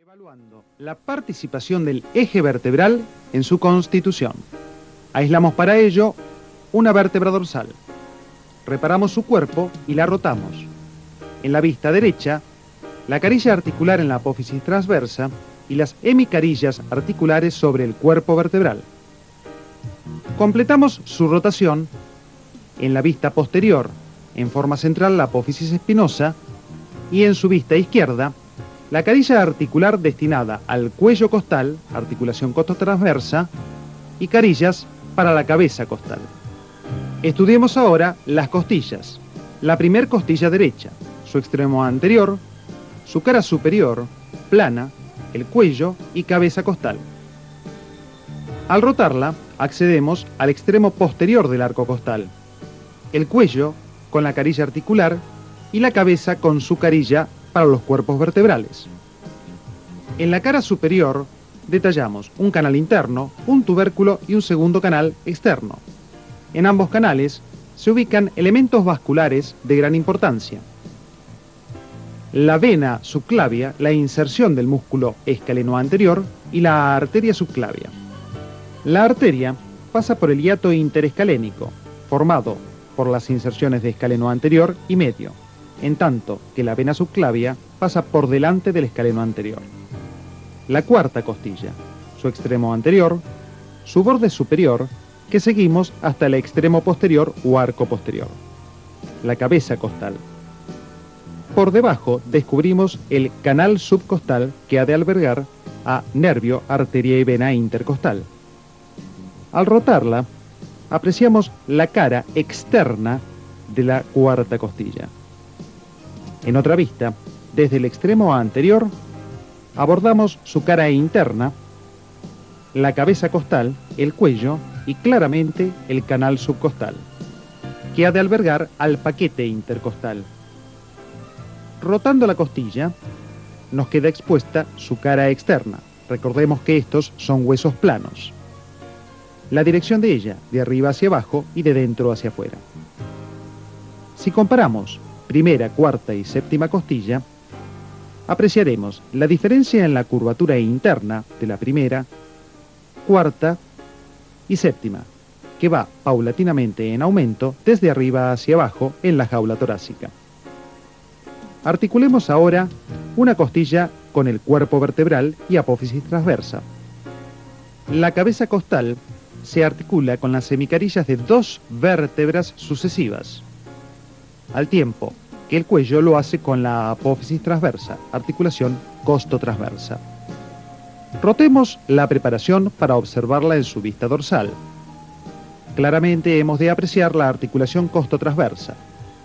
Evaluando la participación del eje vertebral en su constitución. Aislamos para ello una vértebra dorsal. Reparamos su cuerpo y la rotamos. En la vista derecha, la carilla articular en la apófisis transversa y las hemicarillas articulares sobre el cuerpo vertebral. Completamos su rotación en la vista posterior, en forma central la apófisis espinosa, y en su vista izquierda, la carilla articular destinada al cuello costal, articulación costotransversa, y carillas para la cabeza costal. Estudiemos ahora las costillas. La primer costilla derecha, su extremo anterior, su cara superior, plana, el cuello y cabeza costal. Al rotarla, accedemos al extremo posterior del arco costal, el cuello con la carilla articular y la cabeza con su carilla para los cuerpos vertebrales. En la cara superior detallamos un canal interno, un tubérculo y un segundo canal externo. En ambos canales se ubican elementos vasculares de gran importancia: la vena subclavia, la inserción del músculo escaleno anterior y la arteria subclavia. La arteria pasa por el hiato interescalénico, formado por las inserciones de escaleno anterior y medio, en tanto que la vena subclavia pasa por delante del escaleno anterior. La cuarta costilla, su extremo anterior, su borde superior, que seguimos hasta el extremo posterior o arco posterior. La cabeza costal. Por debajo descubrimos el canal subcostal que ha de albergar a nervio, arteria y vena intercostal. Al rotarla, apreciamos la cara externa de la cuarta costilla. En otra vista, desde el extremo anterior, abordamos su cara interna, la cabeza costal, el cuello y claramente el canal subcostal, que ha de albergar al paquete intercostal. Rotando la costilla, nos queda expuesta su cara externa. Recordemos que estos son huesos planos. La dirección de ella, de arriba hacia abajo y de dentro hacia afuera. Si comparamos primera, cuarta y séptima costilla, apreciaremos la diferencia en la curvatura interna de la primera, cuarta y séptima, que va paulatinamente en aumento desde arriba hacia abajo en la jaula torácica. Articulemos ahora una costilla con el cuerpo vertebral y apófisis transversa. La cabeza costal se articula con las hemicarillas de dos vértebras sucesivas, al tiempo que el cuello lo hace con la apófisis transversa, articulación costotransversa. Rotemos la preparación para observarla en su vista dorsal. Claramente hemos de apreciar la articulación costotransversa,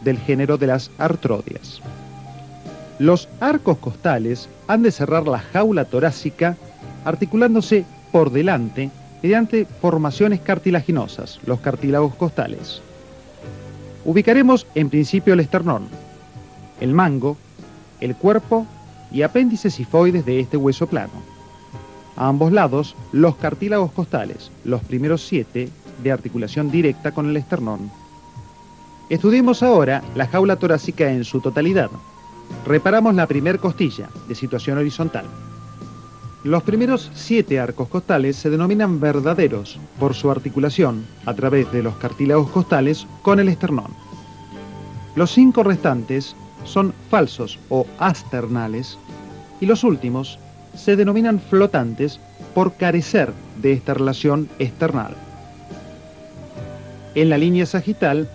del género de las artrodias. Los arcos costales han de cerrar la jaula torácica articulándose por delante mediante formaciones cartilaginosas, los cartílagos costales. Ubicaremos en principio el esternón, el mango, el cuerpo y apéndices sifoides de este hueso plano. A ambos lados, los cartílagos costales, los primeros 7 de articulación directa con el esternón. Estudiemos ahora la jaula torácica en su totalidad. Reparamos la primer costilla, de situación horizontal. Los primeros 7 arcos costales se denominan verdaderos por su articulación a través de los cartílagos costales con el esternón. Los 5 restantes son falsos o asternales y los últimos se denominan flotantes por carecer de esta relación esternal. En la línea sagital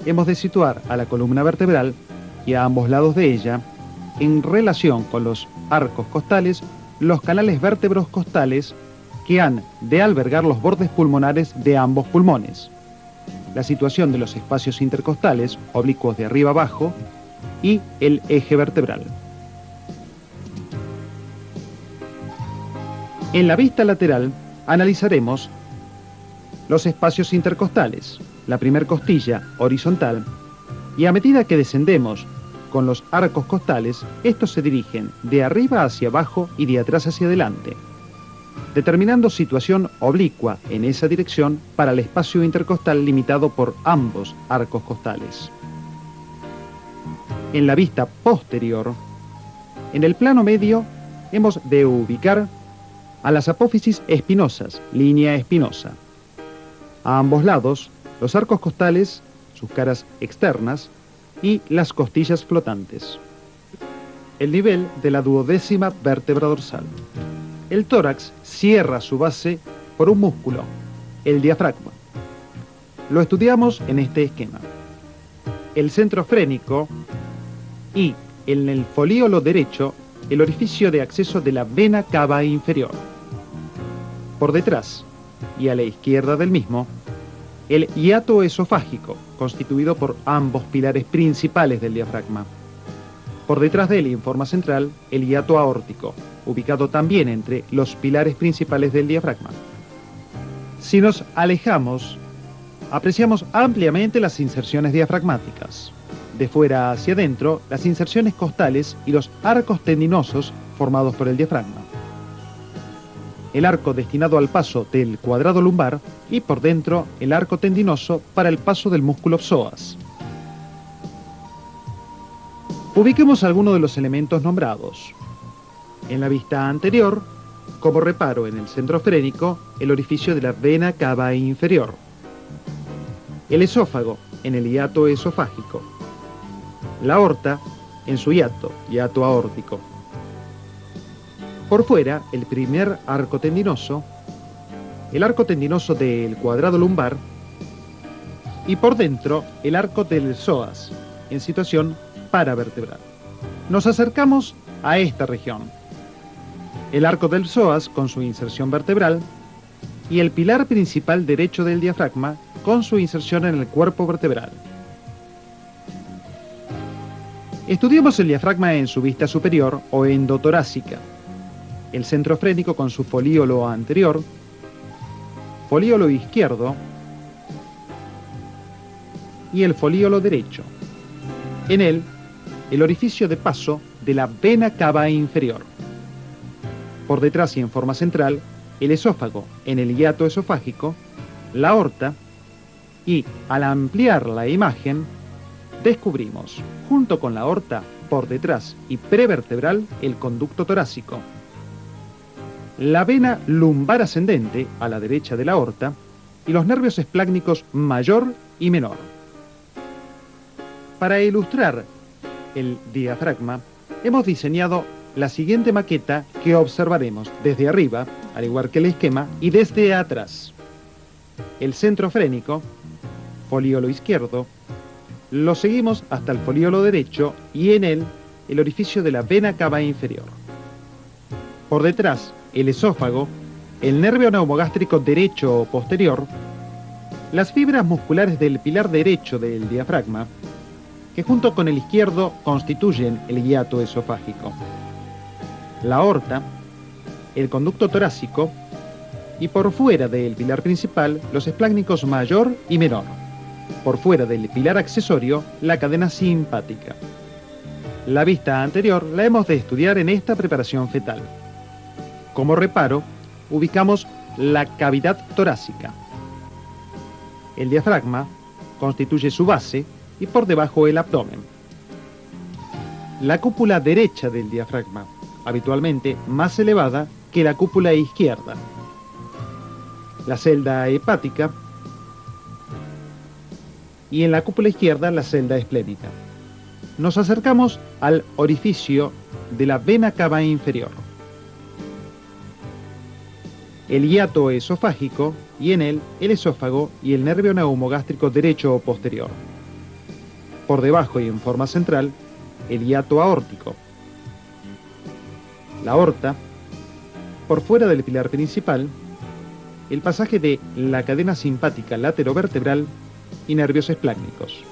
hemos de situar a la columna vertebral y a ambos lados de ella, en relación con los arcos costales, los canales vértebros costales que han de albergar los bordes pulmonares de ambos pulmones, la situación de los espacios intercostales, oblicuos de arriba abajo, y el eje vertebral. En la vista lateral analizaremos los espacios intercostales, la primer costilla horizontal, y a medida que descendemos con los arcos costales, estos se dirigen de arriba hacia abajo y de atrás hacia adelante, determinando situación oblicua en esa dirección para el espacio intercostal limitado por ambos arcos costales. En la vista posterior, en el plano medio hemos de ubicar a las apófisis espinosas, línea espinosa. A ambos lados, los arcos costales, sus caras externas y las costillas flotantes. El nivel de la duodécima vértebra dorsal. El tórax cierra su base por un músculo, el diafragma. Lo estudiamos en este esquema. El centro frénico y en el folíolo derecho el orificio de acceso de la vena cava inferior. Por detrás y a la izquierda del mismo, el hiato esofágico, constituido por ambos pilares principales del diafragma. Por detrás de él y en forma central, el hiato aórtico, ubicado también entre los pilares principales del diafragma. Si nos alejamos, apreciamos ampliamente las inserciones diafragmáticas. De fuera hacia adentro, las inserciones costales y los arcos tendinosos formados por el diafragma. El arco destinado al paso del cuadrado lumbar y por dentro el arco tendinoso para el paso del músculo psoas. Ubiquemos algunos de los elementos nombrados. En la vista anterior, como reparo en el centro frénico, el orificio de la vena cava inferior. El esófago en el hiato esofágico. La aorta en su hiato aórtico. Por fuera, el primer arco tendinoso, el arco tendinoso del cuadrado lumbar y por dentro el arco del psoas en situación paravertebral. Nos acercamos a esta región. El arco del psoas con su inserción vertebral y el pilar principal derecho del diafragma con su inserción en el cuerpo vertebral. Estudiemos el diafragma en su vista superior o endotorácica. El centro frénico con su folíolo anterior, folíolo izquierdo y el folíolo derecho. En él, el orificio de paso de la vena cava inferior. Por detrás y en forma central, el esófago en el hiato esofágico, la aorta y, al ampliar la imagen, descubrimos, junto con la aorta, por detrás y prevertebral, el conducto torácico. La vena lumbar ascendente, a la derecha de la aorta, y los nervios esplácnicos mayor y menor. Para ilustrar el diafragma, hemos diseñado la siguiente maqueta que observaremos desde arriba, al igual que el esquema, y desde atrás. El centro frénico, folíolo izquierdo, lo seguimos hasta el folíolo derecho y en él el orificio de la vena cava inferior. Por detrás, el esófago, el nervio neumogástrico derecho o posterior, las fibras musculares del pilar derecho del diafragma, que junto con el izquierdo constituyen el hiato esofágico, la aorta, el conducto torácico y por fuera del pilar principal los esplácnicos mayor y menor. Por fuera del pilar accesorio, la cadena simpática. La vista anterior la hemos de estudiar en esta preparación fetal. Como reparo, ubicamos la cavidad torácica. El diafragma constituye su base y por debajo el abdomen. La cúpula derecha del diafragma, habitualmente más elevada que la cúpula izquierda. La celda hepática y en la cúpula izquierda la celda esplénica. Nos acercamos al orificio de la vena cava inferior. El hiato esofágico y en él el esófago y el nervio neumogástrico derecho o posterior. Por debajo y en forma central, el hiato aórtico. La aorta, por fuera del pilar principal, el pasaje de la cadena simpática laterovertebral y nervios esplácnicos.